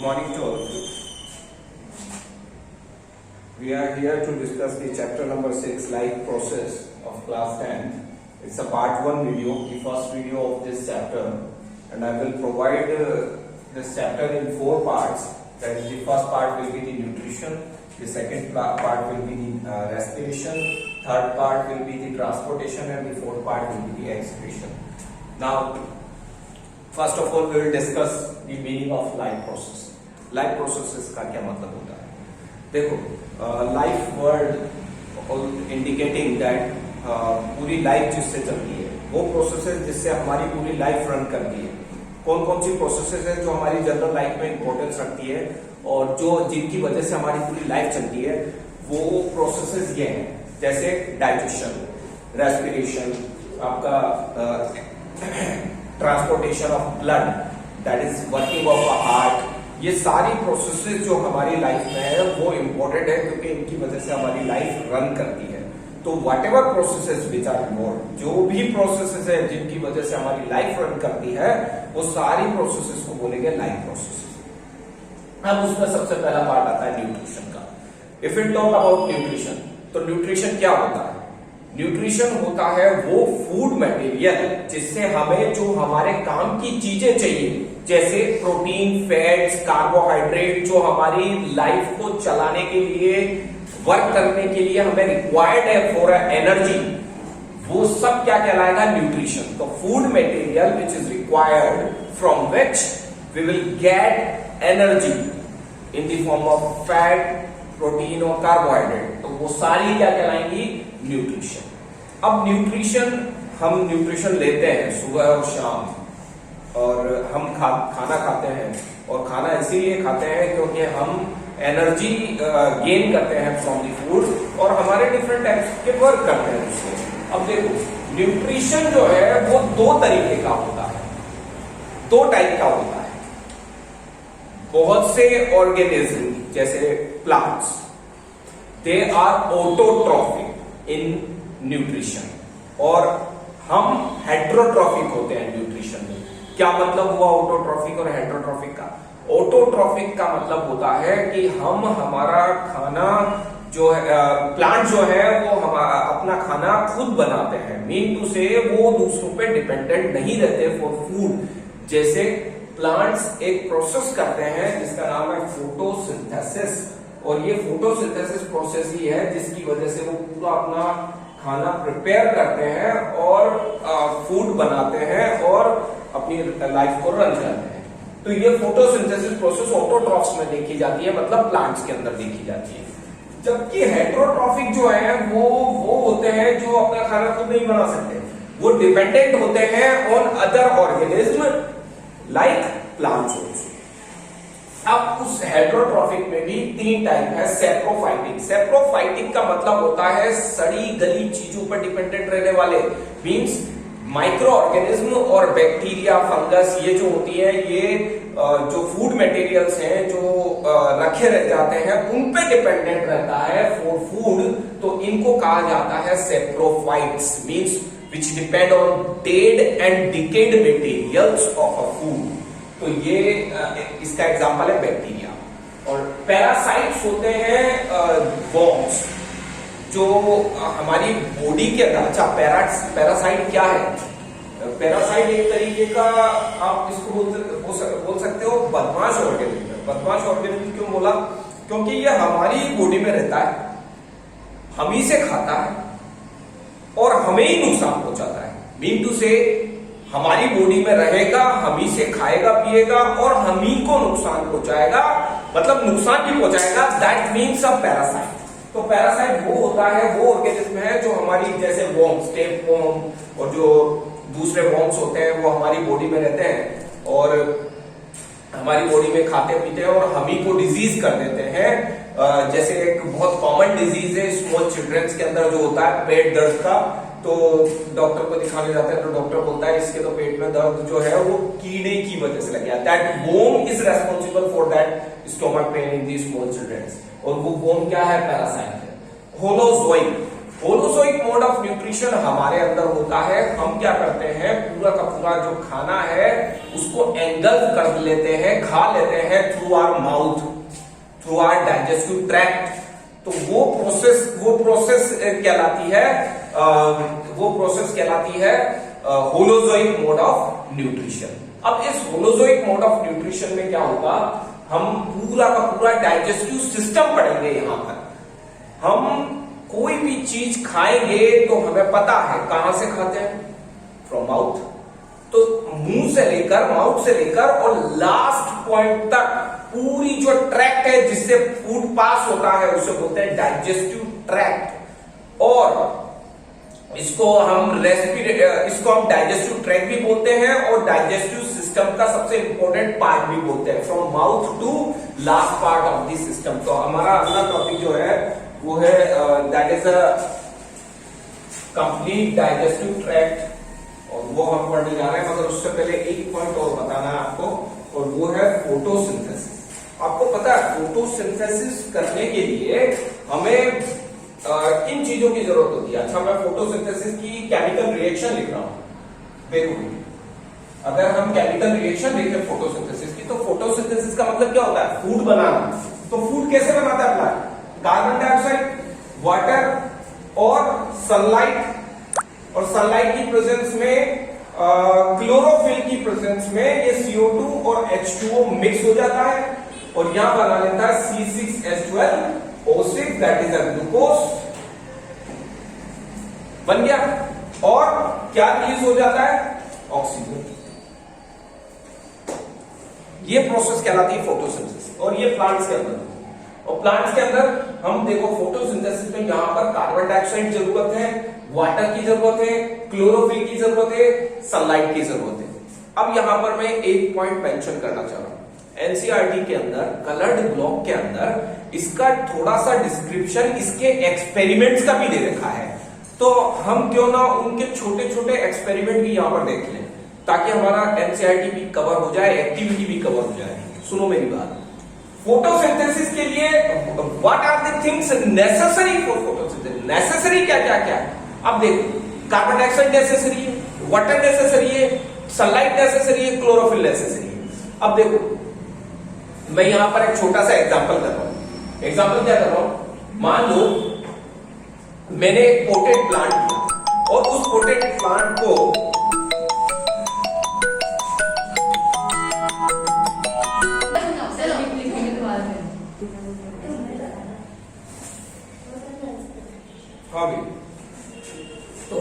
morning to all of you. We are here to discuss the chapter number 6, life process of class 10. It's a part 1 video, the first video of this chapter, and I will provide this chapter in 4 parts. That is, the first part will be the nutrition, the second part will be the respiration, third part will be the transportation, and the fourth part will be the excretion. Now, first of all, we will discuss the meaning of life process. Life process का क्या मतलब होता है? देखो, life word indicating that पूरी life जिससे चलती है वो प्रोसेसेस जिससे हमारी पूरी लाइफ रन करती है। कौन कौन सी प्रोसेसेस है जो हमारी जनरल लाइफ में इंपॉर्टेंस रखती है और जो जिनकी वजह से हमारी पूरी लाइफ चलती है, वो प्रोसेसेस ये हैं, जैसे डाइजेशन, रेस्पिरेशन, आपका transportation of blood, that is working of a heart. ये सारी प्रोसेसेस जो हमारी लाइफ में है वो इंपॉर्टेंट है क्योंकि इनकी वजह से हमारी लाइफ रन करती है। तो whatever processes which are involved, जो भी प्रोसेसेस है जिनकी वजह से हमारी लाइफ रन करती है, वो सारी प्रोसेसेस को बोलेंगे लाइफ प्रोसेसेस। अब उसमें सबसे पहला पार्ट आता है न्यूट्रिशन का। If it talk about nutrition, तो न्यूट्रिशन क्या होता है? न्यूट्रिशन होता है वो फूड मटेरियल जिससे हमें जो हमारे काम की चीजें चाहिए, जैसे प्रोटीन, फैट्स, कार्बोहाइड्रेट, जो हमारी लाइफ को चलाने के लिए, वर्क करने के लिए हमें रिक्वायर्ड है फॉर एनर्जी, वो सब क्या कहलाएगा? न्यूट्रिशन। तो food material which is required from which we will get energy in the form of fat, protein और कार्बोहाइड्रेट, तो वो सारी क्या कहलाएंगी? न्यूट्रिशन। अब हम न्यूट्रिशन लेते हैं सुबह और शाम, और हम खाना खाते हैं, और खाना इसीलिए खाते हैं क्योंकि हम एनर्जी गेन करते हैं फ्रॉम द फूड, और हमारे डिफरेंट टाइप्स के वर्क करते हैं उससे। अब देखो, न्यूट्रिशन जो है वो 2 तरीके का होता है, 2 टाइप का होता है। बहुत से ऑर्गेनिज्म जैसे plants, they are autotrophic in nutrition, और हम हेट्रोट्रॉफिक होते हैं न्यूट्रिशन में। क्या मतलब हुआ ऑटोट्रॉफिक और हेट्रोट्रॉफिक का? ऑटोट्रॉफिक का मतलब होता है कि हम हमारा खाना जो है, प्लांट जो है वो हमारा अपना खाना खुद बनाते हैं, मीन टू से वो दूसरों पे डिपेंडेंट नहीं रहते फॉर फूड। जैसे प्लांट्स एक प्रोसेस करते हैं जिसका नाम है फोटोसिंथेसिस, और ये फोटोसिंथेसिस प्रोसेस ही है जिसकी वजह से वो पूरा अपना खाना प्रिपेयर करते हैं और फूड बनाते हैं और अपनी लाइफ को रन करते हैं। तो ये फोटोसिंथेसिस प्रोसेस ऑटोट्रॉफ्स में देखी जाती है, मतलब प्लांट्स के अंदर देखी जाती है। जबकि हेट्रोट्रॉफिक जो है वो होते हैं जो अपना खाना खुद नहीं बना सकते, वो डिपेंडेंट होते हैं on other organism like plants also. अब उस हेट्रोट्रॉफिक में भी 3 टाइप है। सेप्रोफाइटिक, सेप्रोफाइटिक का मतलब होता है सड़ी गली चीजों पर डिपेंडेंट रहने वाले, मींस माइक्रो ऑर्गेनिज्म और बैक्टीरिया, फंगस, ये जो होती है, ये जो फूड मटेरियल्स हैं जो रखे रह जाते हैं उन पे डिपेंडेंट रहता है फॉर फूड, तो इनको कहा जाता है saprophytes, means which depend on dead and decade materials of a food. तो ये इसका एग्जांपल है बैक्टीरिया। और पैरासाइट्स होते हैं वर्म्स, जो हमारी बॉडी के अंदर। अच्छा, पैरासाइट क्या है? पैरासाइट एक तरीके का, आप इसको बोल सकते हो बदमाश ऑर्गेनिज्म। बदमाश ऑर्गेनिज्म क्यों बोला? क्योंकि ये हमारी बॉडी में रहता है, हम ही से खाता है और हमें ही नुकसान पहुंचाता है। मीन टू से हमारी बॉडी में रहेगा, हम ही से खाएगा पिएगा और हम ही को नुकसान पहुंचाएगा, मतलब नुकसान भी पहुंचाएगा। That means a parasite. तो पैरासाइट वो होता है, वो ऑर्गेनिज्म है जो हमारी, जैसे वर्म्स, टेप वर्म और जो दूसरे वर्म्स होते हैं, वो हमारी बॉडी में रहते हैं और हमारी बॉडी में खाते पीते हैं और हम ही को डिजीज कर देते हैं। जैसे एक बहुत कॉमन डिजीज है स्मॉल चिल्ड्रंस के अंदर जो होता है पेट दर्द का, तो डॉक्टर को दिखाने जाते हैं तो डॉक्टर बोलता है इसके तो पेट में दर्द जो है वो कीड़े की वजह से लग गया। That worm is responsible for that stomach pain in the small childrens, और वो वर्म क्या है? पैरासाइट है। Holozoic, holozoic mode of nutrition हमारे अंदर होता है। हम क्या करते हैं, पूरा का पूरा पूरा जो खाना है उसको एंगल्फ कर लेते हैं, खा लेते हैं through our mouth, through our digestive tract. तो वो प्रोसेस कहलाती है होलोजोइक मोड ऑफ न्यूट्रिशन। अब इस होलोजोइक मोड ऑफ न्यूट्रिशन में क्या होगा, हम पूरा का पूरा डाइजेस्टिव सिस्टम पढ़ेंगे। यहां पर हम कोई भी चीज खाएंगे तो हमें पता है कहां से खाते हैं, फ्रॉम माउथ। तो मुंह से लेकर, माउथ से लेकर और लास्ट पॉइंट तक पूरी जो ट्रैक्ट है जिससे फूड पास होता है उसे बोलते हैं डाइजेस्टिव ट्रैक्ट। और इसको हम डाइजेस्टिव ट्रैक्ट भी बोलते हैं और डाइजेस्टिव सिस्टम का सबसे इंपॉर्टेंट पार्ट भी बोलते हैं, from mouth to last part of the system. तो हमारा अगला टॉपिक जो है वो है that is a complete digestive tract, और वो हम पढ़ने जा रहे हैं। मगर उससे पहले एक पॉइंट और बताना है आपको, और वो है फोटोसिंथेसिस। आपको पता है फोटोसिंथेसिस करने के लिए हमें किन चीजों की जरूरत होती है। अच्छा, मैं फोटोसिंथेसिस की केमिकल रिएक्शन लिख रहा हूं। देखो, अगर हम केमिकल रिएक्शन देखें फोटोसिंथेसिस की, तो फोटोसिंथेसिस का मतलब क्या होता है, फूड बनाना। तो फूड कैसे बनाता है प्लांट, कार्बन डाइऑक्साइड, वाटर और सनलाइट, और सनलाइट की प्रेजेंस में क्लोरोफिल की प्रेजेंस में ये CO2 और H2O मिक्स हो जाता है और यहां बना लेता है C6H12O6 that is a glucose, बन गया। और क्या रिलीज हो जाता है, ऑक्सीजन। ये प्रोसेस कहलाती है फोटोसिंथेसिस, और ये प्लांट्स के अंदर। और प्लांट्स के अंदर हम देखो फोटोसिंथेसिस में यहां पर कार्बन डाइऑक्साइड जरूरत है, वाटर की जरूरत है, क्लोरोफिल की जरूरत है, सनलाइट की जरूरत है। अब यहां पर मैं एक पॉइंट मेंशन करना चाह रहा हूं, एनसीईआरटी के अंदर कलर्ड ब्लॉक के अंदर इसका थोड़ा सा डिस्क्रिप्शन इसके एक्सपेरिमेंट्स का भी दे रखा है। तो हम क्यों ना उनके छोटे छोटे एक्सपेरिमेंट भी यहां पर देख लें, ताकि हमारा एनसीईआरटी भी कवर हो जाए, एक्टिविटी भी कवर हो जाए। सुनो मेरी बात, फोटोसिंथेसिस के लिए what are the things necessary for photosynthesis, necessary क्या क्या क्या। अब देखो, कार्बन डाइऑक्साइड नेसेसरी है, वाटर नेसेसरी है, सनलाइट नेसेसरी है, क्लोरोफिल नेसेसरी है। अब देखो, मैं यहां पर एक छोटा सा एग्जांपल कर रहा हूं। एग्जांपल क्या कर रहा हूं, मान लो मैंने एक पोटेड प्लांट लिया और उस पोटेड प्लांट को तो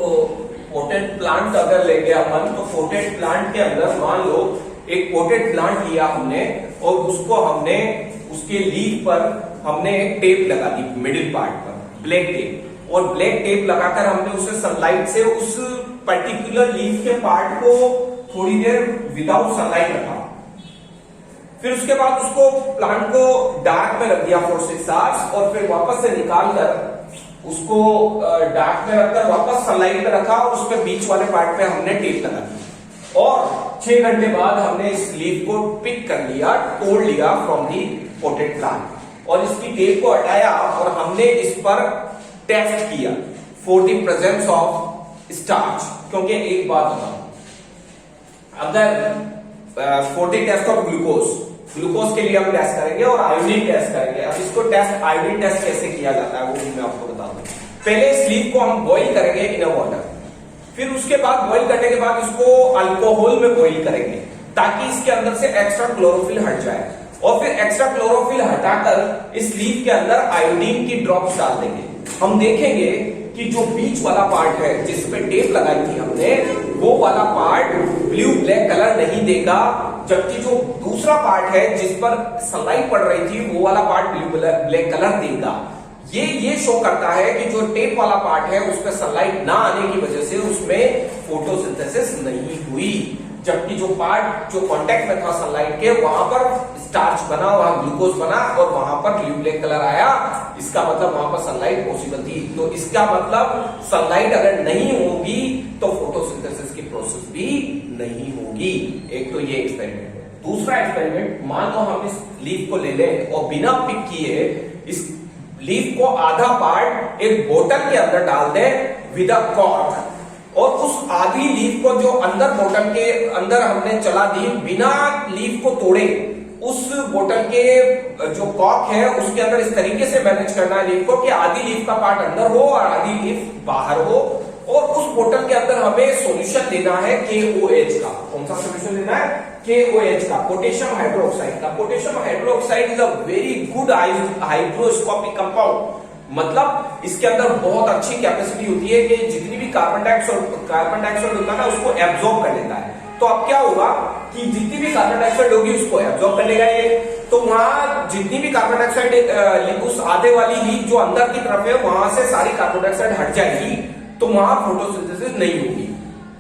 पोटेड प्लांट अगर लेंगे अपन, तो पोटेड प्लांट के अंदर मान लो एक पोटेड प्लांट लिया हमने और उसको हमने उसके लीफ पर हमने एक टेप लगा दी मिडिल पार्ट पर, ब्लैक टेप, और ब्लैक टेप लगाकर हमने उसे सनलाइट से उस पर्टिकुलर लीफ के पार्ट को थोड़ी देर विदाउट सनलाइट रखा। फिर उसके बाद उसको प्लांट को डार्क में रख दिया फॉर 6 आवर्स, और फिर वापस से निकाल कर उसको डार्क में रखकर वापस सनलाइट में रखा और उस पे बीच वाले पार्ट पे हमने टेप लगा दी। और 6 घंटे बाद हमने इस लीफ को पिक कर लिया, तोड़ लिया फ्रॉम दी पोटेड प्लांट, और इसकी टेप को हटाया और हमने इस पर टेस्ट किया for the presence of starch. क्योंकि एक बात बताऊं, अगर for the test of glucose के लिए हम टेस्ट करेंगे और आयोडीन टेस्ट करेंगे। अब इसको टेस्ट, आयोडीन टेस्ट कैसे किया जाता है वो भी मैं आपको बता दूं। पहले इस लीफ को हम बॉइल करेंगे इन अ वाटर, फिर उसके बाद बॉइल करने के बाद इसको अल्कोहल में बॉइल करेंगे ताकि इसके अंदर से एक्स्ट्रा क्लोरोफिल हट जाए, और फिर एक्स्ट्रा क्लोरोफिल हटाकर इस लीफ के अंदर आयोडीन की ड्रॉप्स डाल देंगे। हम देखेंगे कि जो बीच वाला पार्ट है जिस पे टेप लगाई थी हमने, वो वाला पार्ट ब्लू ब्लैक कलर नहीं देगा, जबकि जो दूसरा पार्ट है जिस पर सनलाइट पड़ रही थी वो वाला पार्ट ब्लू ब्लैक कलर देगा। ये शो करता है कि जो टेप वाला पार्ट है उस पर सनलाइट ना आने की वजह से उसमें फोटोसिंथेसिस नहीं हुई, जबकि जो पार्ट जो कांटेक्ट में था सनलाइट के, वहां पर स्टार्च बना, वहां ग्लूकोज बना और वहां पर ब्लू ब्लैक कलर आया। इसका मतलब वहां पर सनलाइट पॉसिबल थी। तो इसका मतलब सनलाइट अगर नहीं होगी तो फोटोसिंथेसिस की प्रोसेस भी नहीं होगी। एक तो ये एक्सपेरिमेंट है। दूसरा एक्सपेरिमेंट, मान लो हम इस लीफ को ले लें और बिना पिक किए इस लीफ को आधा पार्ट एक बोतल के अंदर डाल दें विद अ कॉर्क, और उस आधी लीफ को जो अंदर बोतल के अंदर हमने चला दी बिना लीफ को तोड़े, उस बोतल के जो कॉर्क है उसके अंदर इस तरीके से मैनेज करना है लीफ को कि आधी लीफ का पार्ट अंदर हो और आधी लीफ बाहर हो, और उस बोतल के अंदर हमें सॉल्यूशन देना है KOH का। कौन सा सॉल्यूशन देना है? KOH का, पोटेशियम हाइड्रोक्साइड का। Potassium hydroxide is a very good hydroscopic compound, मतलब इसके अंदर बहुत अच्छी कैपेसिटी होती है कि जितनी भी कार्बन डाइऑक्साइड होता है ना उसको एब्जॉर्ब कर लेता है। तो अब क्या होगा कि जितनी भी कार्बन डाइऑक्साइड होगी उसको एब्जॉर्ब कर लेगा ये, तो वहां जितनी भी कार्बन डाइऑक्साइड उस आधे वाली लीफ जो अंदर की तरफ है वहां से सारी कार्बन डाइऑक्साइड हट जाएगी, तो वहां फोटोसिंथेसिस नहीं होगी।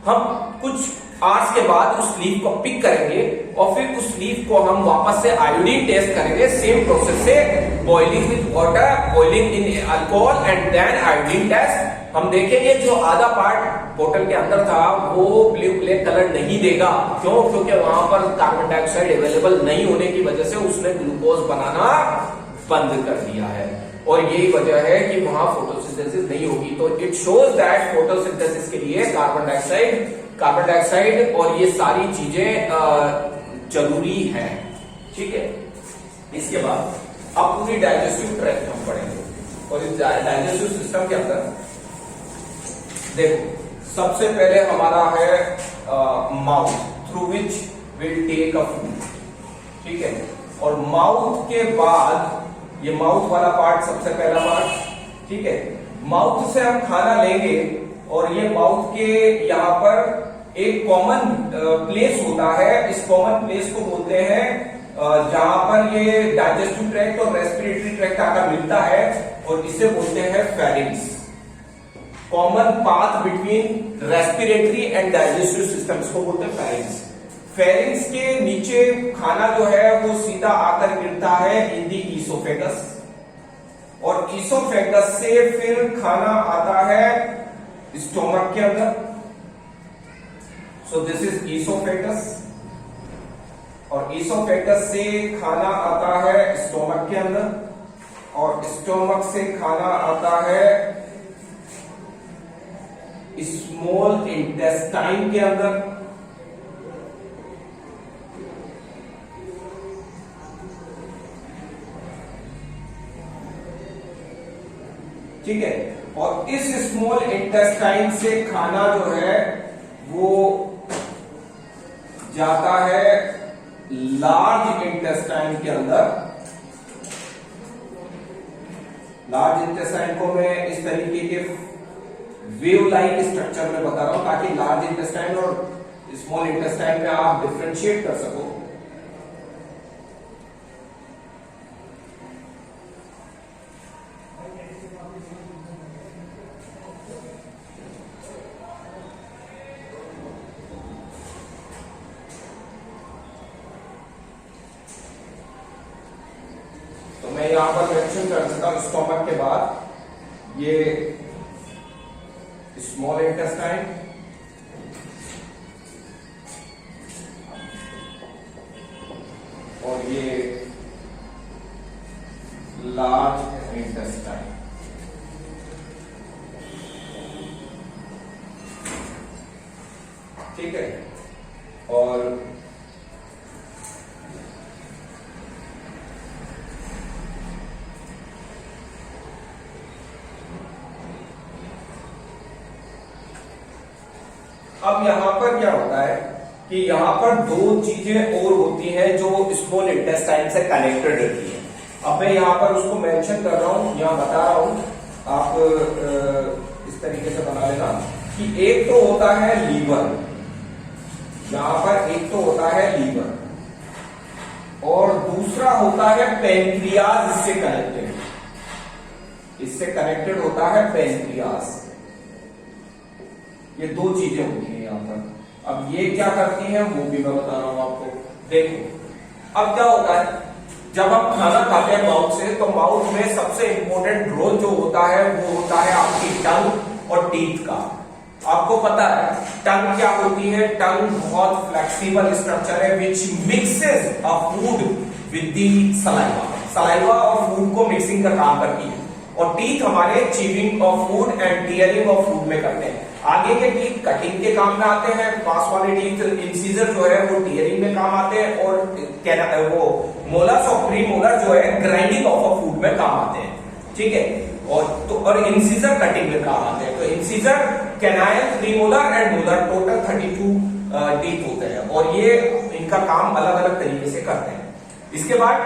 हम कुछ आवर्स के बाद उस लीफ को पिक करेंगे और फिर उस लीफ को हम वापस से आयोडीन टेस्ट करेंगे, सेम प्रोसेस से, boiling with water, boiling in alcohol and then iodine test. हम देखेंगे जो आधा पार्ट बोतल के अंदर था वो ब्लू ब्लैक कलर नहीं देगा। क्यों? क्योंकि वहां पर कार्बन डाइऑक्साइड अवेलेबल नहीं होने की वजह से उसने ग्लूकोज बनाना बंद कर दिया है, और यही वजह है कि वहां फोटोसिंथेसिस नहीं होगी। तो इट शोज दैट फोटोसिंथेसिस के लिए कार्बन डाइऑक्साइड और ये सारी चीजें जरूरी है। ठीक है, इसके बाद अब पूरी डाइजेस्टिव ट्रैक्ट हम पढ़ेंगे, और इस डाइजेस्टिव सिस्टम के अंदर देखो सबसे पहले हमारा है mouth, through which will take a food. ठीक है, और माउथ के बाद ये माउथ वाला पार्ट सबसे पहला पार्ट। ठीक है, माउथ से हम खाना लेंगे और ये माउथ के यहाँ पर एक कॉमन प्लेस होता है, इस कॉमन प्लेस को बोलते हैं जहां पर ये डाइजेस्टिव ट्रैक्ट और रेस्पिरेटरी ट्रैक्ट आकर मिलता है, और इसे बोलते हैं pharynx. Common path between respiratory and digestive system, इसको बोलते हैं फेरिंक्स। फेरिंक्स के नीचे खाना जो है वो सीधा आकर गिरता है इन दी ईसोफेगस, और ईसोफेगस से फिर खाना आता है स्टोमक के अंदर। सो दिस इज ईसोफेगस, और ईसोफेगस से खाना आता है स्टोमक के अंदर, और स्टोमक से खाना आता है स्मॉल इंटेस्टाइन के अंदर। ठीक है, और इस स्मॉल इंटेस्टाइन से खाना जो है वो जाता है लार्ज इंटेस्टाइन के अंदर। लार्ज इंटेस्टाइन को मैं इस तरीके के वेव लाइक स्ट्रक्चर में बता रहा हूं ताकि लार्ज इंटेस्टाइन और स्मॉल इंटेस्टाइन में आप डिफरेंशिएट कर सको। तो मैं यहां पर मेंशन कर सकता हूं स्टोमक के बाद ये स्मॉल इंटेस्टाइन, और ये लार्ज इंटेस्टाइन। ठीक है, और अब यहां पर क्या होता है कि यहां पर दो चीजें और होती हैं जो स्मॉल इंटेस्टाइन से कनेक्टेड रहती है। अब मैं यहां पर उसको मेंशन कर रहा हूं, यहां बता रहा हूं, आप इस तरीके से बना लेना कि एक तो होता है लीवर, यहां पर एक तो होता है लीवर, और दूसरा होता है पेनक्रियाज। इससे कनेक्टेड होता है पेनक्रियाज। ये दो चीजें होती हैं यहां पर। अब ये क्या करती हैं वो भी मैं बता रहा हूं आपको। देखो अब क्या होता है, जब हम खाना खाते हैं माउथ से, तो माउथ में सबसे इंपॉर्टेंट रोल जो होता है वो होता है आपकी टंग और टीथ का। आपको पता है टंग क्या होती है? टंग बहुत फ्लेक्सिबल स्ट्रक्चर है which mixes a food with the saliva. Saliva और फूड को मिक्सिंग का काम करती है। और टीथ हमारे chewing of food and tearing of food में करते हैं। आगे के टीथ कटिंग के काम में आते हैं, पास वाले टीथ इंसीजर जो है वो टीयरिंग में काम आते हैं, और वो मोलर्स और प्रीमोलर जो है ग्राइंडिंग ऑफ अ फूड में काम आते हैं, ठीक है। और इंसीजर कटिंग में काम आते हैं। तो incisor, canine, premolar and molar total 32 teeth होते हैं, और ये इनका काम अलग अलग तरीके से करते हैं। इसके बाद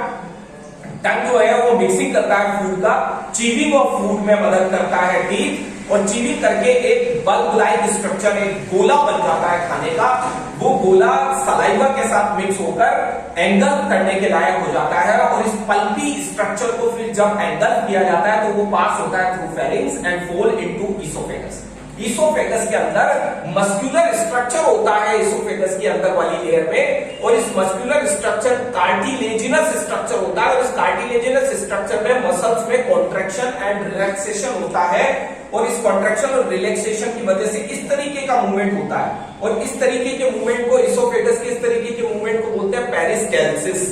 टंग जो है वो मिक्सिंग करता है फूड का, चीविंग ऑफ फूड में मदद करता है टीथ, और चीविंग करके एक बल्ब लाइक स्ट्रक्चर, एक गोला बन जाता है खाने का। वो गोला सलाइवा के साथ मिक्स होकर एंगल करने के लायक हो जाता है, और इस पल्पी स्ट्रक्चर को फिर जब एंगल किया जाता है तो वो पास होता है through pharynx and fall into oesophagus. Oesophagus के अंदर मस्कुलर स्ट्रक्चर होता है ईसोफेगस की अंदर वाली लेयर में, और इस मस्कुलर स्ट्रक्चर कार्टिलेजिनस स्ट्रक्चर होता है, और इस कार्टिलेजिनस स्ट्रक्चर में मसल्स में कॉन्ट्रैक्शन एंड रिलैक्सेशन होता है, और इस कॉन्ट्रैक्शन और रिलैक्सेशन की वजह से इस तरीके का मूवमेंट होता है, और इस तरीके के मूवमेंट को, ईसोफेगस के इस तरीके के मूवमेंट को बोलते हैं पेरिस्टेल्सिस।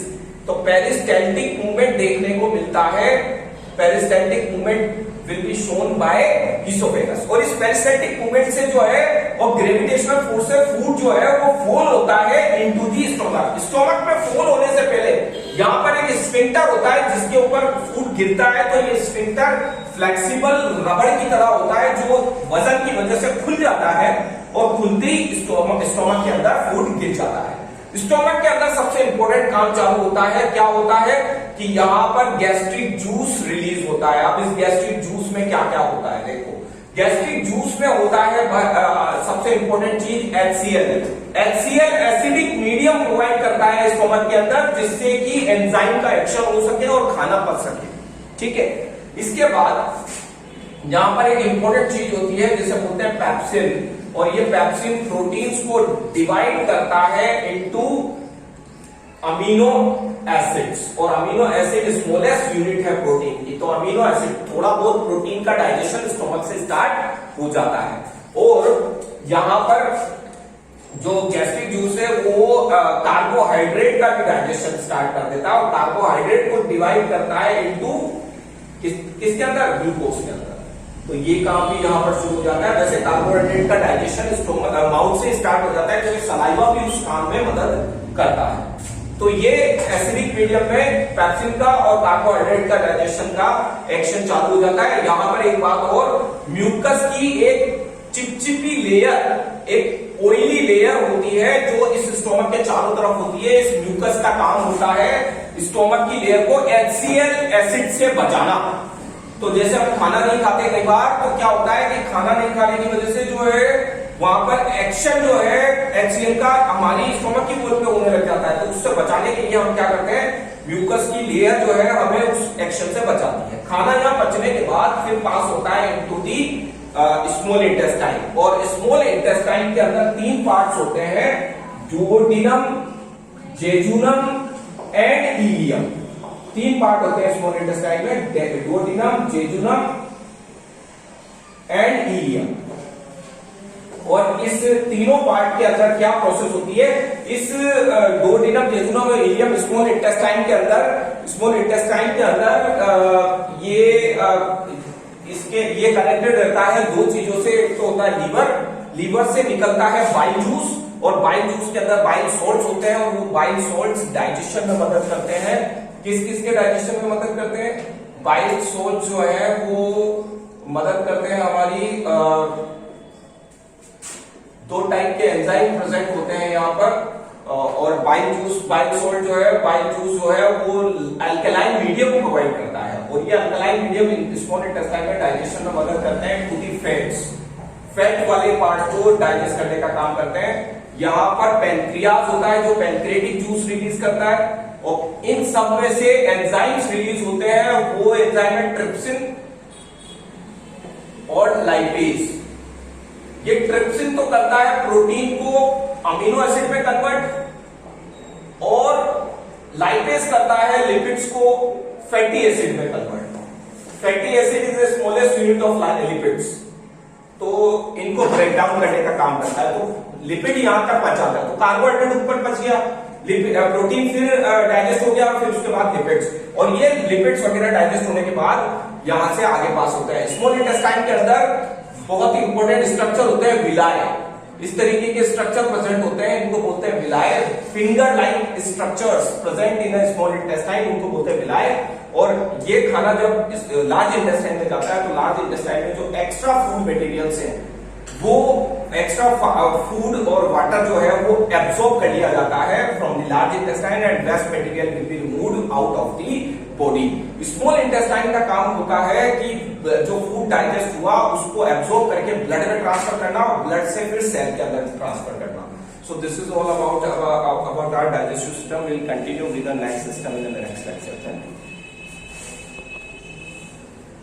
तो पेरिस्टेल्टिक मूवमेंट देखने को मिलता है, पेरिस्टेल्टिक movement will be shown by esophagus, और इस पेरिस्टेल्टिक मूवमेंट से जो है और ग्रेविटेशनल फोर्स से फूड जो है वो फोल होता है इनटू दी स्टोमक। स्टोमक में फोल होने से पहले यहाँ पर एक स्फिंक्टर होता है जिसके ऊपर फूड गिरता है, तो ये स्फिंक्टर फ्लेक्सिबल रबड़ की तरह होता है जो वजन की वजह से खुल जाता है, और खुलते ही स्टोमक के अंदर फूड गिर जाता है। स्टोमक के अंदर सबसे इंपॉर्टेंट काम चालू होता है, क्या होता है कि यहाँ पर गैस्ट्रिक जूस रिलीज होता है। अब इस गैस्ट्रिक जूस में क्या क्या होता है, देखो गैस्ट्रिक जूस में होता है सबसे इंपॉर्टेंट चीज HCl। HCl acidic medium provide करता है स्टोमक के अंदर, जिससे कि एंजाइम का एक्शन हो सके और खाना पच सके, ठीक है। इसके बाद यहाँ पर एक इंपॉर्टेंट चीज होती है जिसे बोलते हैं पेप्सिन, और ये पेप्सिन प्रोटीन्स को डिवाइड करता है इनटू अमीनो एसिड्स, और अमीनो एसिड स्मॉलेस्ट यूनिट है प्रोटीन की। तो अमीनो एसिड, थोड़ा बहुत प्रोटीन का डाइजेशन स्टोमक से स्टार्ट हो जाता है, और यहां पर जो गैस्ट्रिक जूस है वो कार्बोहाइड्रेट का भी डाइजेशन स्टार्ट कर देता है, और कार्बोहाइड्रेट को डिवाइड करता है इनटू किसके अंदर, ग्लूकोज के अंदर। तो ये काम भी यहाँ पर शुरू हो जाता है। वैसे कार्बोहाइड्रेट का डाइजेशन स्टोमक माउथ से स्टार्ट हो जाता है, क्योंकि सलाइवा भी उस काम में मदद करता है। तो ये एसिडिक मीडियम में पेप्सिन का और कार्बोहाइड्रेट का डाइजेशन का एक्शन चालू हो जाता है। यहाँ पर एक बात और, म्यूकस की एक चिपचिपी लेयर, एक ऑयली लेयर होती है जो इस स्टोमक के चारों तरफ होती है। इस म्यूकस का काम होता है स्टोमक की लेयर को HCl एसिड से बचाना। तो जैसे हम खाना नहीं खाते कई बार, तो क्या होता है कि खाना नहीं खाने की वजह से जो है वहां पर एक्शन जो है HCl का हमारी स्टोमक की वॉल पे होने लग जाता है। तो उससे बचाने के लिए हम क्या करते हैं, म्यूकस की लेयर जो है हमें उस एक्शन से बचाती है। खाना यहाँ पचने के बाद फिर पास होता है इनटू दी स्मॉल इंटेस्टाइन, और स्मॉल इंटेस्टाइन के अंदर 3 पार्ट्स होते हैं, duodenum, jejunum and ileum. 3 part होते हैं स्मॉल इंटेस्टाइन में, डुओडेनम, जेजुनम एंड इलियम। और इस तीनों पार्ट के अंदर क्या प्रोसेस होती है, इस डुओडेनम, जेजुनम और इलियम स्मॉल इंटेस्टाइन के अंदर ये कनेक्टेड रहता है 2 चीजों से। एक तो होता है लीवर से निकलता है बाइल जूस, और बाइल जूस के अंदर बाइल सॉल्ट्स होते हैं, और वो बाइल सॉल्ट्स डाइजेशन में मदद करते हैं। किस किस के डाइजेशन में मदद करते हैं, बाइल सॉल्ट जो है वो मदद करते हैं हमारी 2 टाइप के एंजाइम प्रेजेंट होते हैं यहाँ पर। और बाइल सॉल्ट जो है वो अल्कलाइन मीडियम प्रोवाइड करता है, और ये अल्कलाइन मीडियम स्मॉल इंटेस्टाइन में डाइजेशन में मदद करते हैं टू दी फैट वाले पार्ट को डाइजेस्ट करने का काम करते हैं। यहाँ पर पेनक्रियाज होता है जो पेनक्रेटिक जूस रिलीज करता है, और इन सब में से एंजाइम्स रिलीज होते हैं। वो एंजाइम है ट्रिप्सिन और लाइपेज। ये ट्रिप्सिन तो करता है प्रोटीन को अमीनो एसिड में कन्वर्ट, और लाइपेज करता है लिपिड्स को फैटी एसिड में convert. Fatty acid is the smallest unit of lipids, तो इनको ब्रेक डाउन करने का काम करता है। तो लिपिड यहां तक पच जाता है, तो कार्बोहाइड्रेट ऊपर पच गया, प्रोटीन फिर डाइजेस्ट हो गया, और फिर उसके बाद लिपिड्स, और ये लिपिड्स वगैरह डाइजेस्ट होने के बाद यहां से आगे पास होता है। स्मॉल इंटेस्टाइन के अंदर बहुत इंपॉर्टेंट स्ट्रक्चर होते हैं विलाय, इस तरीके के स्ट्रक्चर प्रेजेंट होते हैं, इनको बोलते हैं villi. Finger like structures present in small intestine, इनको बोलते हैं विलाय। और ये खाना जब इस लार्ज इंटेस्टाइन में जाता है तो लार्ज इंटेस्टाइन में जो एक्स्ट्रा फूड मटेरियल्स हैं वो एक्स्ट्रा फूड और वाटर जो है वो एब्सॉर्ब कर लिया जाता है from the large intestine and waste material will be removed out of the body. Small intestine का काम होता है कि जो फूड डाइजेस्ट हुआ उसको एब्सॉर्ब करके ब्लड में ट्रांसफर करना और ब्लड से फिर सेल के अंदर ट्रांसफर करना। So this is all about our digestive system. We'll continue with the next system in the next lecture. Thank you.